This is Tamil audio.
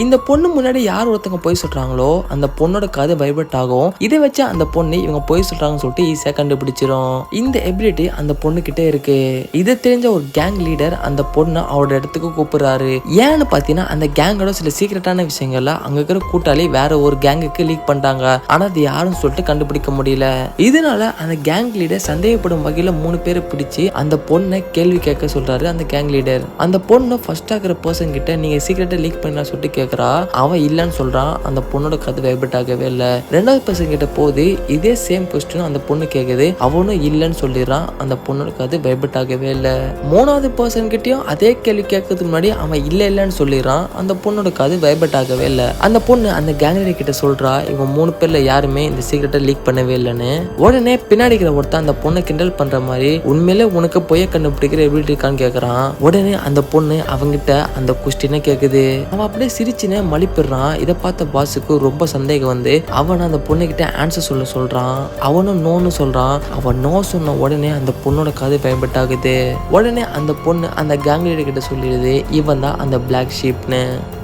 இந்த பொண்ணு முன்னாடி யார் ஒருத்தங்க போய் சொல்றாங்களோ அந்த பொண்ணோட கதை வைப்ரேட் ஆகும். இதை வச்சு அந்த பொண்ணு இவங்க போய் சொல்றாங்கன்னு சொல்லிட்டு ஈஸியா கண்டுபிடிச்சிரும். இந்த எபிலிட்டி அந்த பொண்ணு கிட்ட இருக்கு. இதை தெரிஞ்ச ஒரு கேங் லீடர் அந்த பொண்ணை அவரோட இடத்துக்கு கூப்பிடுறாரு. ஏன்னு பாத்தீங்கன்னா அந்த கேங்கோட சில சீக்கிரட்டான விஷயங்கள்ல அங்க இருக்கிற கூட்டாளி வேற ஒரு கேங்குக்கு லீக் பண்ணிட்டாங்க. ஆனா அது யாருன்னு சொல்லிட்டு கண்டுபிடிக்க முடியல. இதனால அந்த கேங் லீடர் சந்தேகப்படும் வகையில 3 பேரை பிடிச்சு அந்த பொண்ணை கேள்வி கேட்க சொல்றாரு. அந்த கேங் லீடர் அந்த பொண்ணு ஃபர்ஸ்ட் ஆகிற பர்சன் கிட்ட நீங்க சீக்கிரட்டா லீக் பண்ணா சொல்லிட்டு கேக்குறா. அவன் இல்லன்னு சொல்றான். அந்த பொண்ணோட கதை வைப்ரேட் ஆகவே இல்ல. 2வது பர்சன் கிட்ட போது இதே சேம் கொஸ்டின் அந்த பொண்ணு கேக்குது. அவனும் இல்லன்னு சொல்லிடுறான். அந்த பொண்ணோட கதை வைப்ரேட் ஆகவே இல்ல. 3வது பர்சன் கிட்டயும் அதே கேள்வி கேட்கறதுக்கு முன்னாடி அவன் இல்லன்னு சொல்லிடுறான். அந்த பொண்ணோட கதை வைப்ரேட் ஆகவே இல்ல. அந்த பொண்ணு அந்த கேங் லீடர் கிட்ட சொல்றா இவங்க 3 பேர்ல யாருமே இந்த சீக்கிரட்டை லீக் பண்ணவே இல்லைன்னு. உடனே பின்னாடி இருக்கிற ஒருத்தன் அந்த பொண்ணை கிண்டல் பண்ற மாதிரி உண்மையிலே உனக்கு பொய்ய கண்டுபிடிக்கிற எப்படி இருக்கான்னு கேக்குறான். உடனே அந்த பொண்ணு அவங்கிட்ட அந்த கொஸ்டினை கேக்குது. அவன் அப்படியே சிரிச்சுன்னு மலிப்பிடுறான். இதை பார்த்த பாஸுக்கு ரொம்ப சந்தேகம் வந்து அவன் அந்த பொண்ணு கிட்ட ஆன்சர் சொல்றான். அவனும் நோன்னு சொல்றான். அவன் நோ சொன்ன உடனே அந்த பொண்ணோட கதை வைப்ரேட் ஆகுது. உடனே அந்த பொண்ணு அந்த கேங் லீடர் கிட்ட சொல்லிடுது இவன் தான் அந்த பிளாக் ஷீப்னு.